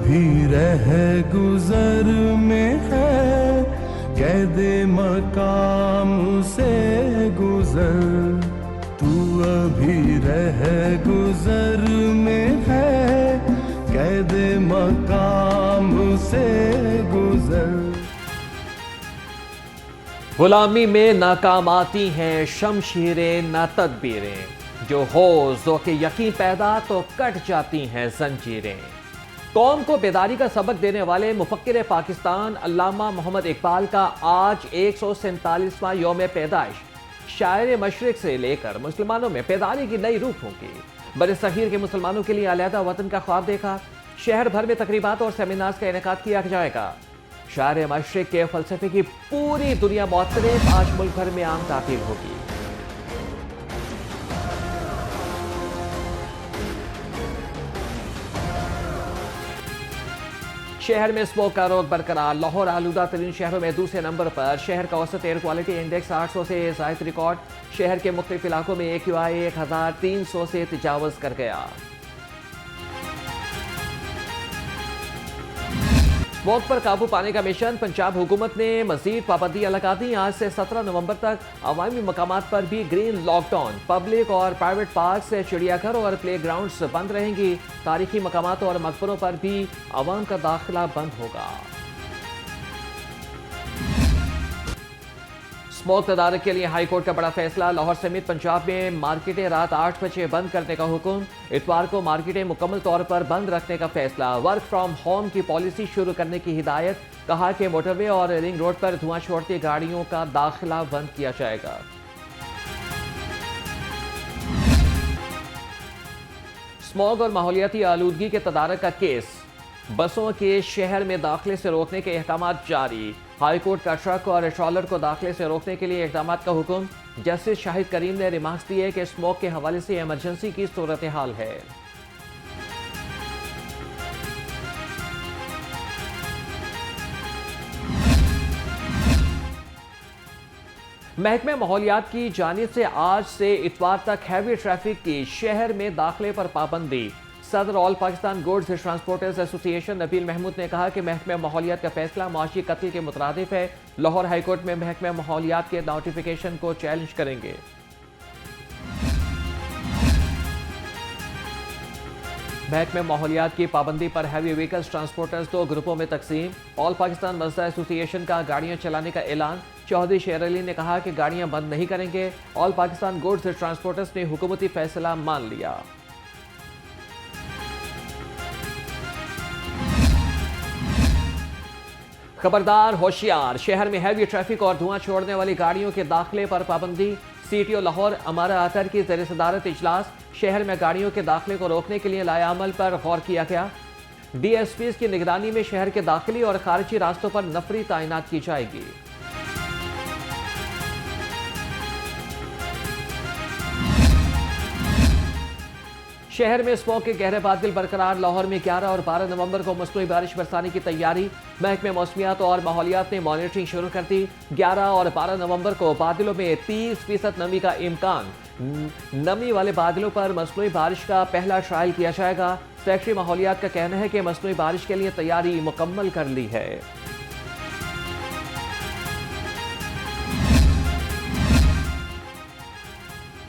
अभी रह गुजर में है, कैदे मकाम से गुजर। तू अभी रह गुजर में है, कैदे मकाम से गुजर। गुलामी में नाकाम आती हैं शमशीरें न तदबीरें, जो हो ज़ौक़े यकीन पैदा तो कट जाती हैं जंजीरें। कौम को बेदारी का सबक देने वाले मुफक्किर पाकिस्तान अल्लामा मोहम्मद इकबाल का आज 147वां यौम पैदाइश। शायर मशरिक से लेकर मुसलमानों में बेदारी की नई रूप होगी। बरसगीर के मुसलमानों के लिए अलहदा वतन का ख्वाब देखा। शहर भर में तकरीबात और सेमिनार्स का इनेकाद किया जाएगा। शायर मशरिक के फलसफे की पूरी दुनिया मुअत्तरिफ आज मुल्क भर में आम ताकील होगी। शहर में स्मोक का रोग बरकरार। लाहौर आलूदा तरीन शहरों में दूसरे नंबर पर। शहर का औसत एयर क्वालिटी इंडेक्स 800 से जायद रिकॉर्ड। शहर के मुख्तलिफ इलाकों में AQI 1300 से तजावज कर गया। स्मोक पर काबू पाने का मिशन। पंजाब हुकूमत ने मजीद पाबंदियां लगा दी। आज से 17 नवंबर तक अवामी मकामात पर भी ग्रीन लॉकडाउन। पब्लिक और प्राइवेट पार्क से चिड़ियाघर और प्ले ग्राउंड्स बंद रहेंगी। तारीखी मकामात और मकबरों पर भी अवाम का दाखिला बंद होगा। स्मोक तदारक के लिए हाई कोर्ट का बड़ा फैसला। लाहौर समेत पंजाब में मार्केटें रात 8 बजे बंद करने का हुक्म। इतवार को मार्केटें मुकम्मल तौर पर बंद रखने का फैसला। वर्क फ्रॉम होम की पॉलिसी शुरू करने की हिदायत। कहा कि मोटरवे और रिंग रोड पर धुआं छोड़ती गाड़ियों का दाखिला बंद किया जाएगा। स्मोक और माहौलियाती आलूदगी के तदारक का केस। बसों के शहर में दाखिले से रोकने के अहकाम जारी। हाई कोर्ट का ट्रक और ट्रॉलर को दाखिले से रोकने के लिए इकदाम का हुक्म। जस्टिस शाहिद करीम ने रिमार्क्स दिए कि स्मोक के हवाले से इमरजेंसी की सूरत हाल है। महकमे माहौलियात की जानिब से आज से इतवार तक हैवी ट्रैफिक की शहर में दाखिले पर पाबंदी। सदर all Pakistan goods transporters association Nabeel Mahmood ने कहा कि महकमे माहौलियात का फैसला मुआशी कत्ल के मुतरादिफ है। लाहौर हाईकोर्ट में महकमे माहौलियात के नोटिफिकेशन को चैलेंज करेंगे। महकमे माहौलियात की पाबंदी पर हैवी व्हीकल्स ट्रांसपोर्टर्स 2 ग्रुपों में तकसीम। ऑल पाकिस्तान मजदा एसोसिएशन का गाड़ियां चलाने का ऐलान। चौधरी शेर अली ने कहा कि गाड़ियां बंद नहीं करेंगे। ऑल पाकिस्तान गुड्स ट्रांसपोर्टर्स ने हुकूमती फैसला मान लिया। खबरदार होशियार, शहर में हैवी ट्रैफिक और धुआं छोड़ने वाली गाड़ियों के दाखिले पर पाबंदी। CTO लाहौर अमारा अतर की ज़ेर सदारत इजलास। शहर में गाड़ियों के दाखिले को रोकने के लिए लाया अमल पर गौर किया गया। DSPs की निगरानी में शहर के दाखिली और खारिजी रास्तों पर नफरी तैनात की जाएगी। शहर में स्मोक के गहरे बादल बरकरार। लाहौर में 11 और 12 नवंबर को मसनूई बारिश बरसाने की तैयारी। महकमे मौसमियात और माहौलियात ने मॉनिटरिंग शुरू कर दी। 11 और 12 नवंबर को बादलों में 30% नमी का इम्कान। नमी वाले बादलों पर मसनूई बारिश का पहला ट्रायल किया जाएगा। सेक्रेटरी माहौलियात का कहना है कि मसनूई बारिश के लिए तैयारी मुकम्मल कर ली है।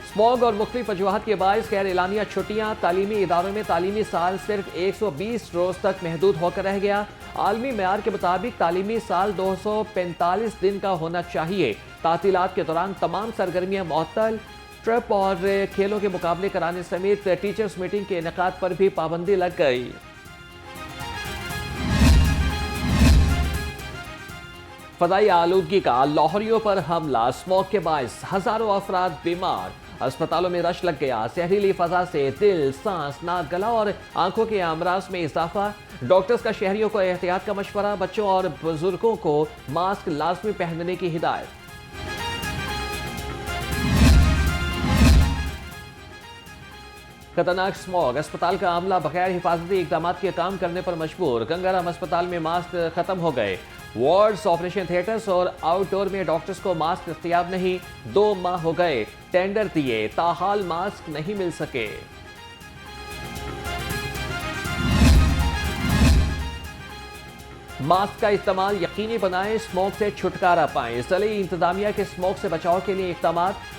स्मॉग और मुख्तलिफ वजूहात के बायस गैर एलानिया छुट्टियां। तालीमी इदारों में तालीमी साल सिर्फ 120 रोज तक महदूद होकर रह गया। आलमी मेयार के मुताबिक तालीमी साल 245 दिन का होना चाहिए। तातीलात के दौरान तमाम सरगर्मियां मुअत्तल। ट्रिप और खेलों के मुकाबले कराने समेत टीचर्स मीटिंग के इनेकाद पर भी पाबंदी लग गई। फदाई आलूदगी का लाहौरियों पर हमला। स्मोक के बायस हजारों अफराद बीमार। अस्पतालों में रश लग गया। जहरीली फजा से दिल, सांस, नाक, गला और आंखों के अमराज में इजाफा। डॉक्टर्स का शहरियों को एहतियात का मशवरा। बच्चों और बुजुर्गों को मास्क लाजमी पहनने की हिदायत। खतरनाक स्मॉग। अस्पताल का अमला बगैर हिफाजती इकदाम के काम करने पर मजबूर। गंगाराम अस्पताल में मास्क खत्म हो गए। वार्ड्स, ऑपरेशन थिएटर्स और आउटडोर में डॉक्टर्स को मास्क दस्तयाब नहीं। 2 माह हो गए टेंडर दिए, ताहाल मास्क नहीं मिल सके। मास्क का इस्तेमाल यकीनी बनाएं, स्मोक से छुटकारा पाएं। जिले इंतजामिया के स्मोक से बचाव के लिए इकदाम।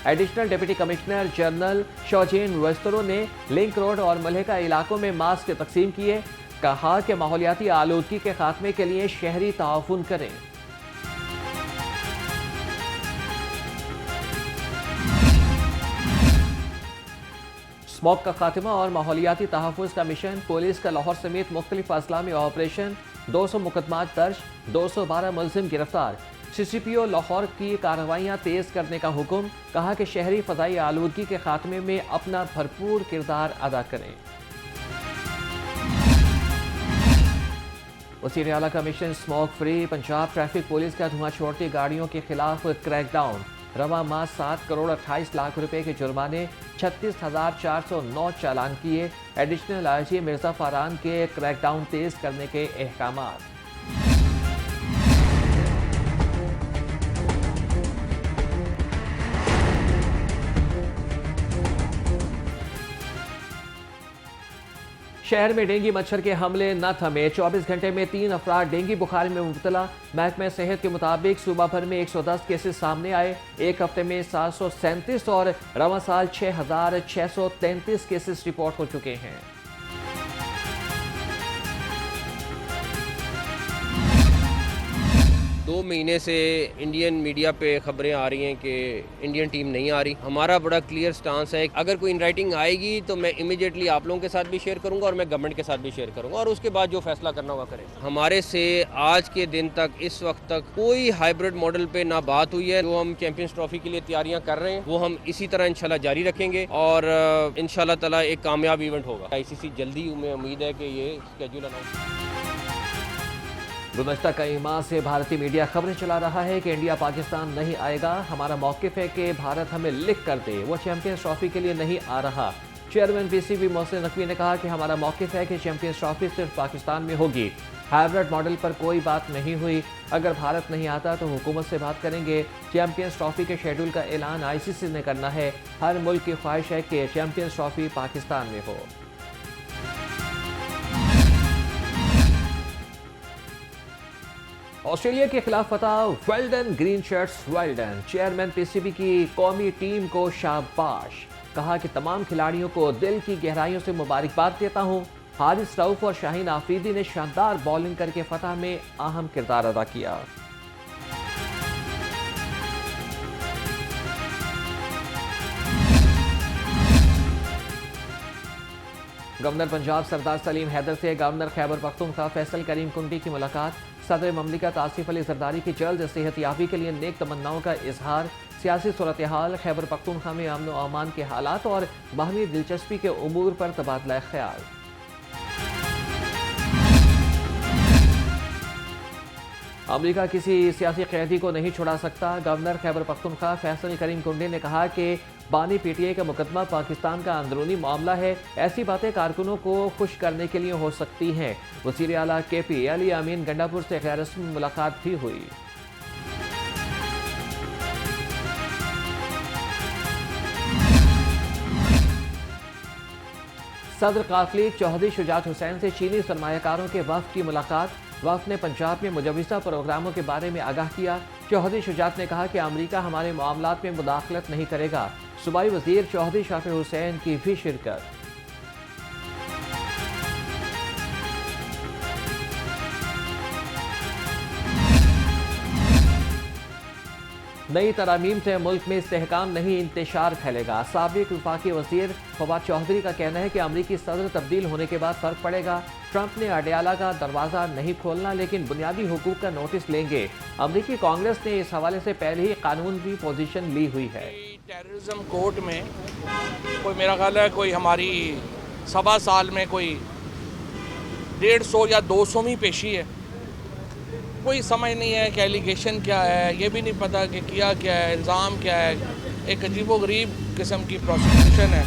एडिशनल डिप्टी कमिश्नर जनरल शौजेन वेस्तरो ने लिंक रोड और मलहका इलाकों में मास्क तकसीम किए। कहा कि माहौलियाती आलूदगी के खात्मे के लिए शहरी ताउन करें। स्मोक का खात्मा और माहौलियाती तहफ़्फ़ुज़ का मिशन। पुलिस का लाहौर समेत मुख्तलिफ अजला में ऑपरेशन। 200 मुकदमात दर्ज, 212 मुलजिम गिरफ्तार। CCPO लाहौर की कार्रवाइयाँ तेज़ करने का हुक्म। कहा कि शहरी फ़ज़ाई आलूदगी के खात्मे में अपना भरपूर किरदार अदा करें। वज़ीर आला का mission smoke free. Punjab traffic police का धुआं छोड़ती गाड़ियों के खिलाफ क्रैकडाउन। रवा माह 7 करोड़ 28 लाख रुपए के जुर्माने, 36,409 चालान किए। एडिशनल IG मिर्जा फारान के क्रैकडाउन तेज करने के अहकामात। शहर में डेंगू मच्छर के हमले न थमे। 24 घंटे में 3 अफराद डेंगू बुखार में मुब्तला। महकमा सेहत के मुताबिक सूबा भर में 110 केसेस सामने आए। एक हफ्ते में 737 और रवा साल 6,633 केसेस रिपोर्ट हो चुके हैं। दो महीने से इंडियन मीडिया पे खबरें आ रही हैं कि इंडियन टीम नहीं आ रही। हमारा बड़ा क्लियर स्टांस है, अगर कोई इन राइटिंग आएगी तो मैं इमीडिएटली आप लोगों के साथ भी शेयर करूंगा और मैं गवर्नमेंट के साथ भी शेयर करूंगा और उसके बाद जो फैसला करना होगा करें। हमारे से आज के दिन तक, इस वक्त तक कोई हाइब्रिड मॉडल पे ना बात हुई है। जो हम चैंपियंस ट्रॉफी के लिए तैयारियां कर रहे हैं वो हम इसी तरह इंशाल्लाह जारी रखेंगे और इंशाल्लाह ताला एक कामयाब इवेंट होगा। ICC जल्दी में उम्मीद है कि ये स्केड्यूल अनाउंस। गुज़श्ता कई माह से भारतीय मीडिया खबरें चला रहा है कि इंडिया पाकिस्तान नहीं आएगा। हमारा मौक़िफ़ है कि भारत हमें लिख कर दे, वो चैंपियंस ट्रॉफी के लिए नहीं आ रहा। चेयरमैन PCB मोहसिन नकवी ने कहा कि हमारा मौक़िफ़ है कि चैंपियंस ट्रॉफी सिर्फ पाकिस्तान में होगी। हाइब्रिड मॉडल पर कोई बात नहीं हुई। अगर भारत नहीं आता तो हुकूमत से बात करेंगे। चैंपियंस ट्रॉफी के शेड्यूल का ऐलान ICC ने करना है। हर मुल्क की ख्वाहिश है कि चैंपियंस ट्रॉफी पाकिस्तान में हो। ऑस्ट्रेलिया के खिलाफ फतह, well done green shirts, well done. Chairman PCB की कौमी टीम को शाबाश। कहा कि तमाम खिलाड़ियों को दिल की गहराइयों से मुबारकबाद देता हूं। हारिस रऊफ और शाहीन आफरीदी ने शानदार बॉलिंग करके फतह में अहम किरदार अदा किया। गवर्नर पंजाब सरदार सलीम हैदर से गवर्नर खैबर पख्तूनख्वा फैसल करीम कुंडी की मुलाकात। सदर ममलिकत आसिफ अली जरदारी की जल्द सेहतयाबी के लिए नेक तमन्नाओं का इजहार। सियासी सूरत हाल, खैबर पख्तूनख्वा में अमन व अमान के हालात और बाहमी दिलचस्पी के उमूर पर तबादला ख्याल। अमेरिका किसी सियासी कैदी को नहीं छुड़ा सकता। गवर्नर खैबर पख्तूनख्वा फैसल करीम कुंडी ने कहा कि बानी PTI का मुकदमा पाकिस्तान का अंदरूनी मामला है। ऐसी बातें कारकुनों को खुश करने के लिए हो सकती हैं। वज़ीर आला KP अली अमीन गंडापुर से गैर रस्मी मुलाकात भी हुई। सदर काफली चौधरी शुजात हुसैन से चीनी सरमायाकारों के वफ़द की मुलाकात। वफ़द ने पंजाब में मुजव्वज़ा प्रोग्रामों के बारे में आगाह किया। चौधरी शुजात ने कहा कि अमेरिका हमारे मामलात में मुदाखलत नहीं करेगा। सूबाई वज़ीर चौधरी शाफी हुसैन की भी शिरकत। नई तरामीम से मुल्क में इस्तेहकाम नहीं इंतशार फैलेगा। साबिक वफाकी वज़ीर फवाद चौधरी का कहना है कि अमरीकी सदर तब्दील होने के बाद फ़र्क पड़ेगा। ट्रंप ने अडयाला का दरवाज़ा नहीं खोलना लेकिन बुनियादी हुकूक का नोटिस लेंगे। अमरीकी कांग्रेस ने इस हवाले से पहले ही कानूनी पोजीशन ली हुई है। टेररिज्म कोर्ट में कोई मेरा ख्याल है कोई हमारी 1.25 साल में कोई 150 या 200वीं पेशी है। कोई समझ नहीं है कि एलिगेशन क्या है, ये भी नहीं पता कि किया क्या है, इल्ज़ाम क्या है। एक अजीबोगरीब किस्म की प्रोसिक्यूशन है।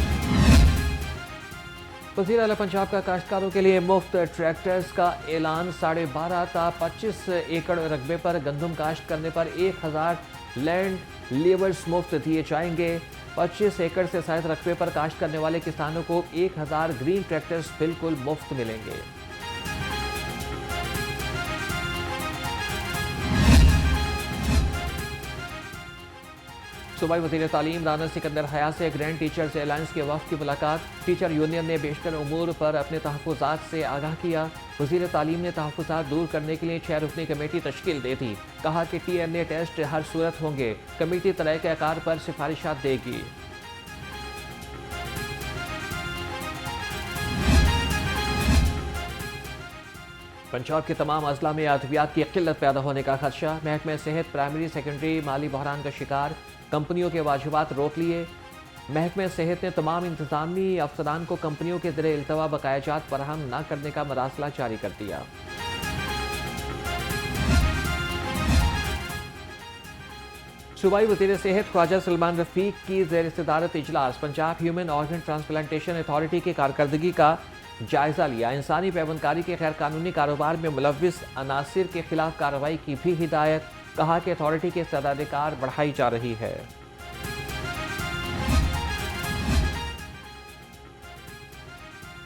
वज़ीर आला पंजाब का काश्तकारों के लिए मुफ्त ट्रैक्टर्स का ऐलान। 12.5 ta 25 एकड़ रकबे पर गंदम काश्त करने पर 1000 लैंड लेवर्स मुफ्त दिए जाएंगे। 25 एकड़ से ज़ायद रकबे पर काश्त करने वाले किसानों को 1000 ग्रीन ट्रैक्टर्स बिल्कुल मुफ्त मिलेंगे। सूबाई वज़ीर तालीम राना सिकंदर हया से ग्रैंड टीचर्स एलायंस के वफ़द की मुलाकात। टीचर यूनियन ने बेशतर उमूर पर अपने तहफ़्फ़ुज़ात से आगाह किया। वज़ीर तालीम ने तहफ़्फ़ुज़ात दूर करने के लिए 6 रुकनी कमेटी तश्कील दे दी। कहा कि TNA टेस्ट हर सूरत होंगे। कमेटी तरीक़ाकार पर सिफारिशात देगी। पंजाब के तमाम अजला में अद्वियात की किल्लत पैदा होने का खदशा। महकमे सेहत प्राइमरी सेकेंडरी माली बहरान का शिकार। कंपनियों के वाजिबात रोक लिए। महकमे सेहत ने तमाम इंतजामी अफसरान को कंपनियों के ज़रिए इल्तवा बकायाजात फराहम न करने का मरासला जारी कर दिया। सूबाई वज़ीर सेहत ख्वाजा सलमान रफ़ीक की ज़ेर सदारत इजलास Punjab human organ transplantation authority की कारकर्दगी का जायजा लिया। इंसानी पैवंदकारी के गैर कानूनी कारोबार में मुलव्विस अनासिर के खिलाफ कार्रवाई की भी हिदायत। कहा कि अथॉरिटी के इस्तेदाद बढ़ाई जा रही है।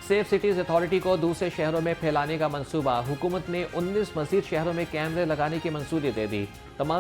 सेफ सिटीज अथॉरिटी को दूसरे शहरों में फैलाने का मंसूबा। हुकूमत ने 19 मज़ीद शहरों में कैमरे लगाने की मंजूरी दे दी। तमाम